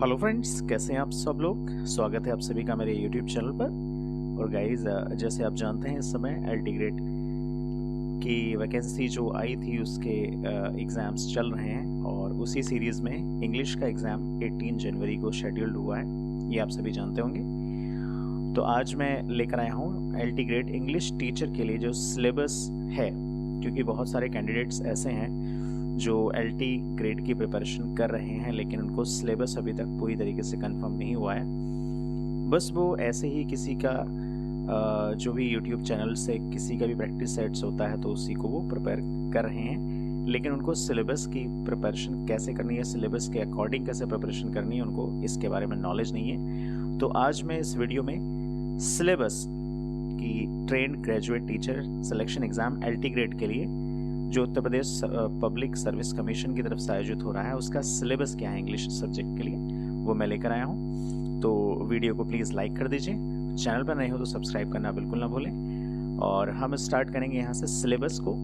Hello friends, कैसे हैं आप सब लोग। स्वागत है आप सभी का मेरे यूट्यूब चैनल पर। और गाइस, जैसे आप जानते हैं इस समय एलटी ग्रेड की वैकेंसी जो आई थी उसके एग्ज़ाम्स चल रहे हैं और उसी सीरीज़ में इंग्लिश का एग्ज़ाम 18 जनवरी को शेड्यूल्ड हुआ है, ये आप सभी जानते होंगे। तो आज मैं लेकर आया हूँ एलटी ग्रेड इंग्लिश टीचर के लिए जो सिलेबस है, क्योंकि बहुत सारे कैंडिडेट्स ऐसे हैं जो एलटी ग्रेड की प्रिपरेशन कर रहे हैं लेकिन उनको सिलेबस अभी तक पूरी तरीके से कंफर्म नहीं हुआ है। बस वो ऐसे ही किसी का जो भी यूट्यूब चैनल से किसी का भी प्रैक्टिस सेट्स होता है तो उसी को वो प्रिपेयर कर रहे हैं, लेकिन उनको सिलेबस की प्रिपरेशन कैसे करनी है, सिलेबस के अकॉर्डिंग कैसे प्रिपरेशन करनी है, उनको इसके बारे में नॉलेज नहीं है। तो आज मैं इस वीडियो में सिलेबस की trained graduate teacher selection exam LT grade के लिए जो Uttar Pradesh public service commission की तरफ से आयोजित हो रहा है उसका सिलेबस क्या है इंग्लिश सब्जेक्ट के लिए, वो मैं लेकर आया हूँ। तो वीडियो को प्लीज़ लाइक कर दीजिए, चैनल पर नए हो तो सब्सक्राइब करना बिल्कुल ना भूलें। और हम स्टार्ट करेंगे यहाँ से सिलेबस को।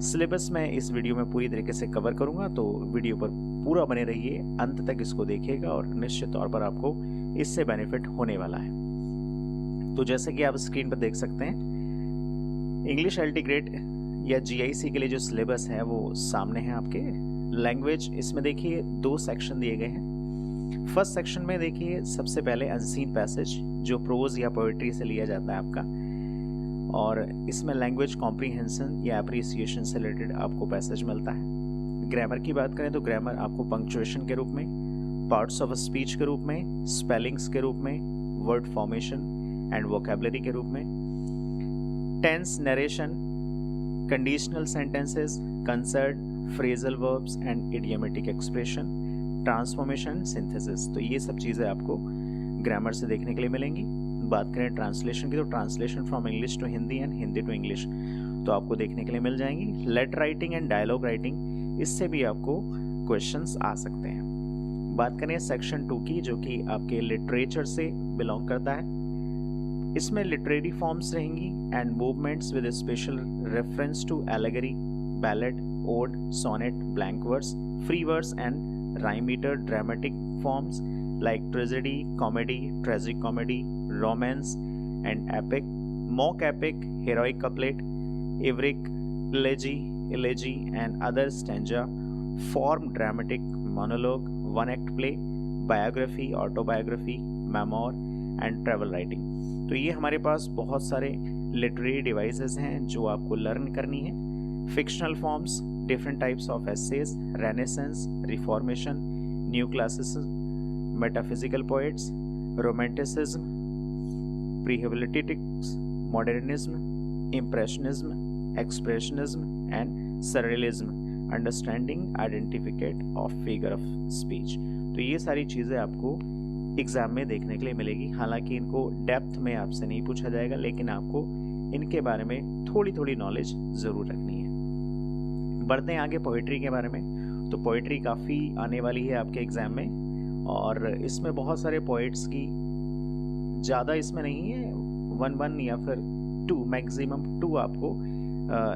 सिलेबस मैं इस वीडियो में पूरी तरीके से कवर करूँगा, तो वीडियो पर पूरा बने रहिए, अंत तक इसको देखिएगा और निश्चित तौर पर आपको इससे बेनिफिट होने वाला है। तो जैसे कि आप स्क्रीन पर देख सकते हैं, इंग्लिश एलटी ग्रेड या जीआईसी के लिए जो सिलेबस है वो सामने है आपके। लैंग्वेज, इसमें देखिए 2 सेक्शन दिए गए हैं। फर्स्ट सेक्शन में देखिए सबसे पहले अनसीन पैसेज जो प्रोज या पोएट्री से लिया जाता है आपका, और इसमें लैंग्वेज कॉम्प्रीहेंशन या अप्रिसिएशन से रिलेटेड आपको पैसेज मिलता है। ग्रामर की बात करें तो ग्रामर आपको पंक्चुएशन के रूप में, पार्ट्स ऑफ स्पीच के रूप में, स्पेलिंग्स के रूप में, वर्ड फॉर्मेशन एंड वोकैबुलरी के रूप में, tense, narration, conditional sentences, concert, phrasal verbs and idiomatic expression, transformation, synthesis. तो ये सब चीज़ें आपको ग्रामर से देखने के लिए मिलेंगी। बात करें ट्रांसलेशन की तो translation from English to Hindi and Hindi to English तो आपको देखने के लिए मिल जाएंगी। Letter writing and dialogue writing, इससे भी आपको क्वेश्चंस आ सकते हैं। बात करें सेक्शन 2 की, जो कि आपके लिटरेचर से बिलोंग करता है। इसमें लिटरेरी फॉर्म्स रहेंगी and movements with special reference to allegory, ballad, ode, sonnet, blank verse, free verse and rhyme metre, dramatic forms like tragedy, comedy, tragic comedy, romance and epic, mock epic, heroic couplet, lyric, elegy and other stanza, form, dramatic, monologue, one act play, biography, autobiography, memoir and travel writing. तो ये हमारे पास बहुत सारे literary devices हैं जो आपको learn करनी है। Fictional forms, different types of essays, renaissance, reformation, new classicism, metaphysical poets, romanticism, Pre-Raphaelites, modernism, impressionism, expressionism and surrealism, understanding, identification of figure of speech. तो ये सारी चीज़ें आपको एग्जाम में देखने के लिए मिलेगी। हालांकि इनको डेप्थ में आपसे नहीं पूछा जाएगा, लेकिन आपको इनके बारे में थोड़ी थोड़ी नॉलेज ज़रूर रखनी है। बढ़ते हैं आगे पोइट्री के बारे में। तो पोइट्री काफ़ी आने वाली है आपके एग्ज़ाम में, और इसमें बहुत सारे पोइट्स की, ज़्यादा इसमें नहीं है, 1 या फिर 2, मैक्सिमम 2 आपको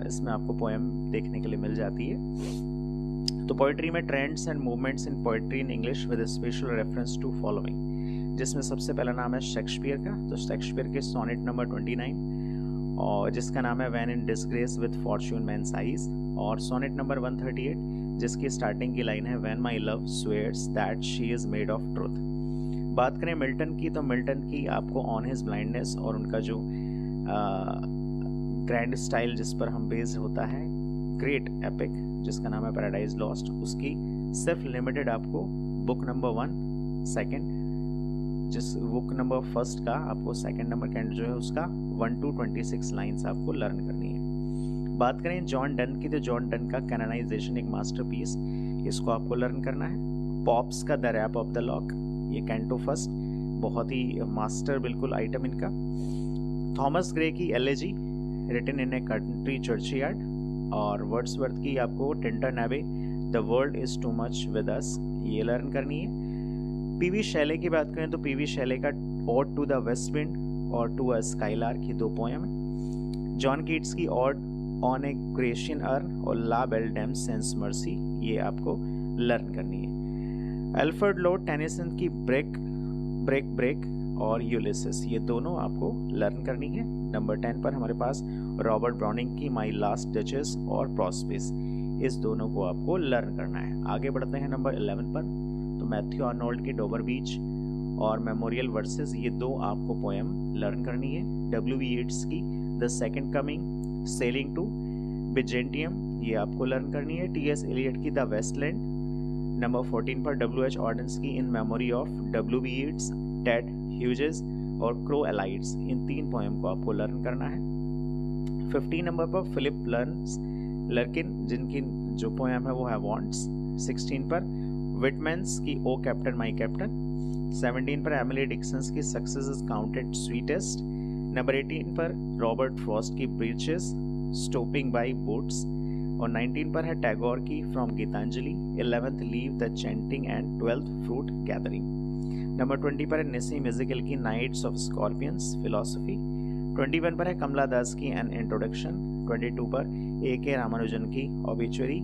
इसमें आपको पोएम देखने के लिए मिल जाती है। तो पोइट्री में trends and movements in poetry in English with special reference to following, जिसमें सबसे पहला नाम है शेक्सपियर का। तो शेक्सपियर के सोनेट नंबर 29, और जिसका नाम है when in disgrace with fortune men's eyes, और सोनेट नंबर 138 जिसकी स्टार्टिंग की लाइन है when my love swears that she is made of truth. बात करें मिल्टन की, तो मिल्टन की आपको ऑन हिज ब्लाइंडनेस और उनका जो ग्रैंड स्टाइल जिस पर हम बेस्ड होता है, ग्रेट एपिक जिसका नाम है पैराडाइज लॉस्ट, उसकी सिर्फ लिमिटेड आपको बुक नंबर 1, सेकंड, जिस बुक नंबर 1 का आपको सेकंड नंबर कैंड जो है उसका 1 to 26 लाइन्स आपको लर्न करनी है। बात करें जॉन डन की, तो जॉन डन का कैनोनाइजेशन एक मास्टरपीस, इसको आपको लर्न करना है। पॉप्स का the rape of the lock, ये कैंटो 1, बहुत ही मास्टर बिल्कुल आइटम इनका। थॉमस ग्रे की elegy written in a country churchyard, और वर्ड्सवर्थ की आपको Tintern Abbey the world is too much with us, ये लर्न करनी है। पीवी शैले की बात करें तो पीवी शैले का ode to the west wind और टू अ स्काईलार्क की 2 पोएम है। जॉन कीट्स की ode on a Grecian urn और la belle dame sans merci, ये आपको लर्न करनी है। अल्फ्रेड लॉर्ड टेनिसन की ब्रेक ब्रेक ब्रेक और यूलिसिस, ये दोनों आपको लर्न करनी है। नंबर 10 पर हमारे पास रॉबर्ट ब्राउनिंग की माई लास्ट डचेस और प्रॉस्पिस, इस दोनों को आपको लर्न करना है। आगे बढ़ते हैं नंबर 11 पर, तो मैथ्यू आर्नोल्ड की डोबर बीच और मेमोरियल वर्सेस, ये दो आपको पोएम लर्न करनी है। W.B. येट्स की the second coming, sailing to Byzantium, ये आपको लर्न करनी है। T.S. एलियट की द वेस्टलैंड। नंबर 14 पर W.H. ऑर्डन्स की in memory of W.B. Yeats, Ted Hughes और क्रो एलाइड्स, इन 3 पोएम को आपको लर्न करना है। 15 नंबर पर फिलिप लर्किन, जिनकी जो पोएम है वो है वॉन्ट्स। 16 पर विटमैन्स की ओ कैप्टन माई कैप्टन। 17 पर एमिली डिक्सन्स की success is counted sweetest. Number 18 पर रॉबर्ट फ्रॉस्ट की ब्रीचेस, स्टॉपिंग बाई बोट्स। और 19 पर है टैगोर की from Gitanjali, 11th leave the chanting and 12th fruit gathering. Number 20 पर है निस्सिम इज़ेकिएल की नाइट्स ऑफ स्कॉर्पियंस, फिलॉसफी। 21 पर है कमला दास की एन इंट्रोडक्शन। 22 पर A.K. रामानुजन की ऑबिचुअरी।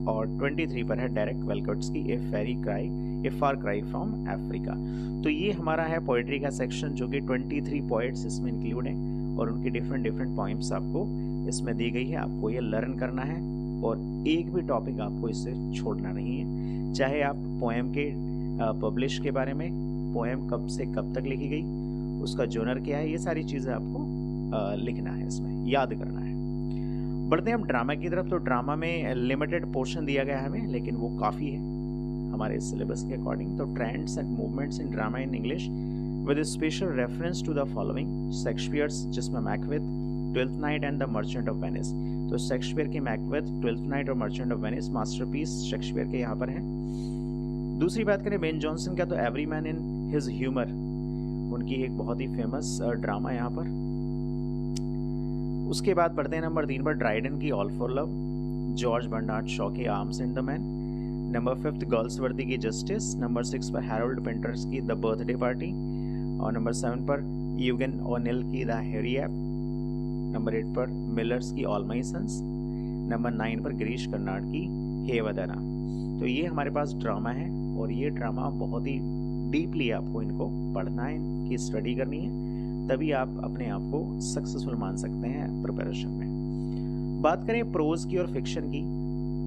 और 23 पर है डेरेक वेलकॉट्स की ए फार क्राई फ्रॉम अफ्रीका। तो ये हमारा है पोइट्री का सेक्शन, जो कि 23 पोइट्स इसमें इंक्लूड हैं और उनकी डिफरेंट पोइम्स आपको इसमें दी गई है। आपको ये लर्न करना है और एक भी टॉपिक आपको इससे छोड़ना नहीं है, चाहे आप पोएम के पब्लिश के बारे में, पोएम कब से कब तक लिखी गई, उसका जोनर क्या है, ये सारी चीज़ें आपको लिखना है, इसमें याद करना है। बढ़ते हैं हम ड्रामा की तरफ। तो ड्रामा में लिमिटेड पोर्शन दिया गया है हमें, लेकिन वो काफ़ी है हमारे सिलेबस के अकॉर्डिंग। तो trends and movements in drama in English with special reference to the following, Shakespeare's, जिसमें Macbeth, twelfth night and the merchant of Venice. तो शेक्सपियर की मैकबेथ, ट्वेल्थ नाइट और merchant of Venice masterpiece Shakespeare के यहाँ पर हैं। दूसरी बात करें बेन जॉनसन का, तो every man in his humour, उनकी एक बहुत ही फेमस ड्रामा यहाँ पर। उसके बाद बढ़ते हैं नंबर 3 पर ड्राइडन की all for love, George Bernard Shaw की arms and the man. Number 5 Galsworthy की जस्टिस। नंबर 6 पर हैरोल्ड पिंटर्स की द बर्थडे पार्टी। और नंबर 7 पर यूगन ओनेल की द हैरी ऐप। नंबर 8 पर मिलर्स की ऑल माई सन्स। नंबर 9 पर गिरीश कर्नाड की हे वदना। तो ये हमारे पास ड्रामा है और ये ड्रामा बहुत ही डीपली आपको इनको पढ़ना है, इनकी स्टडी करनी है, तभी आप अपने आप को सक्सेसफुल मान सकते हैं प्रिपरेशन में। बात करें प्रोज की और फिक्शन की,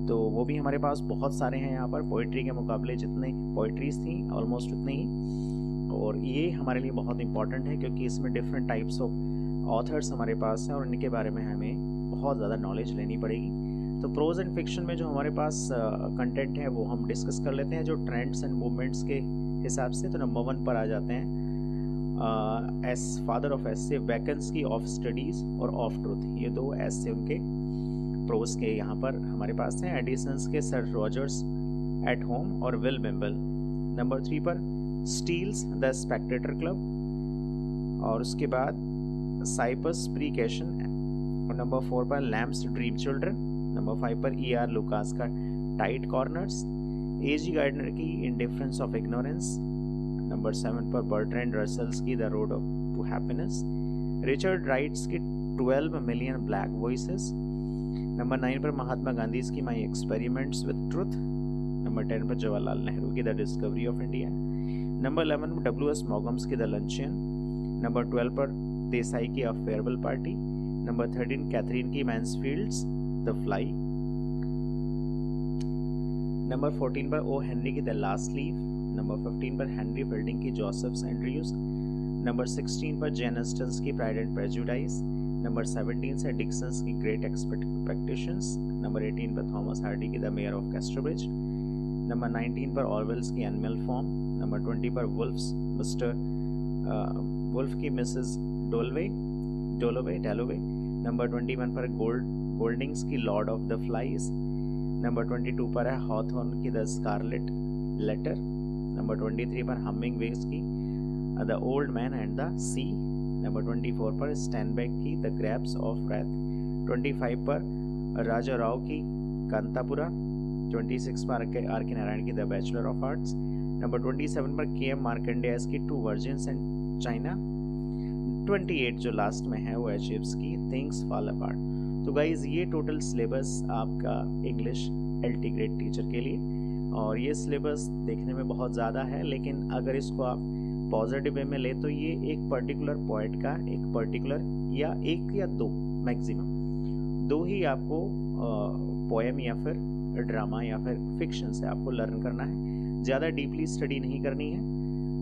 तो वो भी हमारे पास बहुत सारे हैं यहाँ पर। पोइट्री के मुकाबले जितने पोइट्रीज थी ऑलमोस्ट उतने ही, और ये हमारे लिए बहुत इंपॉर्टेंट है क्योंकि इसमें डिफरेंट टाइप्स ऑफ ऑथर्स हमारे पास हैं और इनके बारे में हमें बहुत ज़्यादा नॉलेज लेनी पड़ेगी। तो प्रोज एंड फिक्शन में जो हमारे पास कंटेंट है वो हम डिस्कस कर लेते हैं, जो ट्रेंड्स एंड मूवमेंट्स के हिसाब से। तो नंबर 1 पर आ जाते हैं S father of essay, vacancy of studies और ऑफ ट्रूथ, ये दो एसे उनके प्रोज के यहाँ पर हमारे पास हैं। एडिसन्स के सर रॉजर्स, एट होम और विल बिम्बल। नंबर 3 पर स्टील्स द स्पेक्टेटर क्लब, और उसके बाद साइपस प्रीकेशन। और नंबर 4 पर लैम्प्स ड्रीम चिल्ड्रन। नंबर 5 पर E.R. लुकास का टाइट कॉर्नर्स। A.G. गार्डनर की इंडिफरेंस ऑफ इग्नोरेंस। नंबर 7 पर बर्ट्रैंड रसल्स की the road to happiness. Richard Wright's की 12 मिलियन ब्लैक वॉइसेस। नंबर 9 पर महात्मा गांधी की my experiments with truth. Number 10 पर जवाहरलाल नेहरू की the discovery of India. Number 11 पर W.S. मॉगम्स की द लंचियन। नंबर 12 पर देसाई की a farewell party. Number 13 Katherine की मैन्सफील्ड्स द फ्लाई। नंबर 14 पर ओ हेनरी की द लास्ट लीफ। नंबर 15 पर हेनरी फील्डिंग की जोसेफ्स एंड्रयूज। नंबर 16 पर जेन ऑस्टन्स की प्राइड एंड प्रेजुडाइज। नंबर 17 से डिक्सन्स की ग्रेट एक्सपेक्टेशंस। नंबर 18 पर थॉमस हार्डी की the mayor of Casterbridge. Number 19 पर ऑरवेल्स की एनिमल फॉर्म। नंबर 20 पर वुल्फ की मिसेस डोलोवे। नंबर 21 पर गोल्डिंग्स की Lord of the flies. Number 22 पर है हॉथॉर्न की द स्कारलेट लेटर। नंबर 23 पर हमिंगवेज की the old man and the sea. Number 24 पर स्टैनबेक की द ग्रैप्स ऑफ रैथ। 25 पर राजा राव की कांतापुरा। 26 पर आर के नारायण की the bachelor of arts. Number 27 पर के एम मार्कंडेयस की टू वर्जिन्स एंड चाइना। 28 जो लास्ट में है वो एचिव्स की थिंग्स फॉल अपार्ट। तो गाइज ये टोटल सिलेबस आपका इंग्लिश LT ग्रेड टीचर के लिए, और ये सिलेबस देखने में बहुत ज़्यादा है, लेकिन अगर इसको आप पॉजिटिव वे में ले तो ये एक पर्टिकुलर पोएट का एक पर्टिकुलर या एक या दो मैक्सिमम दो ही आपको पोएम या फिर ड्रामा या फिर फिक्शन से आपको लर्न करना है। ज़्यादा डीपली स्टडी नहीं करनी है,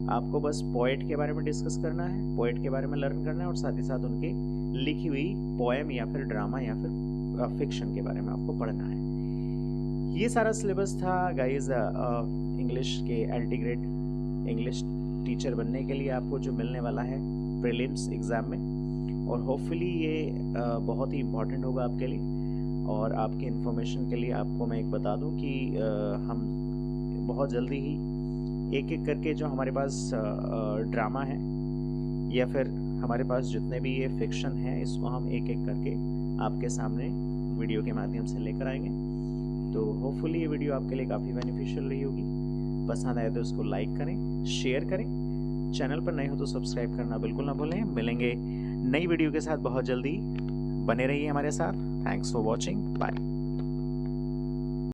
आपको बस पोएट के बारे में डिस्कस करना है, पोएट के बारे में लर्न करना है और साथ ही साथ उनके लिखी हुई पोएम या फिर ड्रामा या फिर फिक्शन के बारे में आपको पढ़ना है। ये सारा सिलेबस था गाइस इंग्लिश के एलटी ग्रेड इंग्लिश टीचर बनने के लिए आपको जो मिलने वाला है प्रीलिम्स एग्ज़ाम में, और होपफुली ये बहुत ही इम्पॉर्टेंट होगा आपके लिए। और आपकी इन्फॉर्मेशन के लिए आपको मैं एक बता दूं कि हम बहुत जल्दी ही एक एक करके जो हमारे पास ड्रामा है या फिर हमारे पास जितने भी ये फिक्शन है, इसको हम एक एक करके आपके सामने वीडियो के माध्यम से लेकर आएंगे। तो होपफुली ये वीडियो आपके लिए काफ़ी बेनिफिशियल रही होगी। पसंद आए तो इसको लाइक करें, शेयर करें, चैनल पर नए हो तो सब्सक्राइब करना बिल्कुल ना भूलें। मिलेंगे नई वीडियो के साथ बहुत जल्दी, बने रहिए हमारे साथ। Thanks for watching, bye.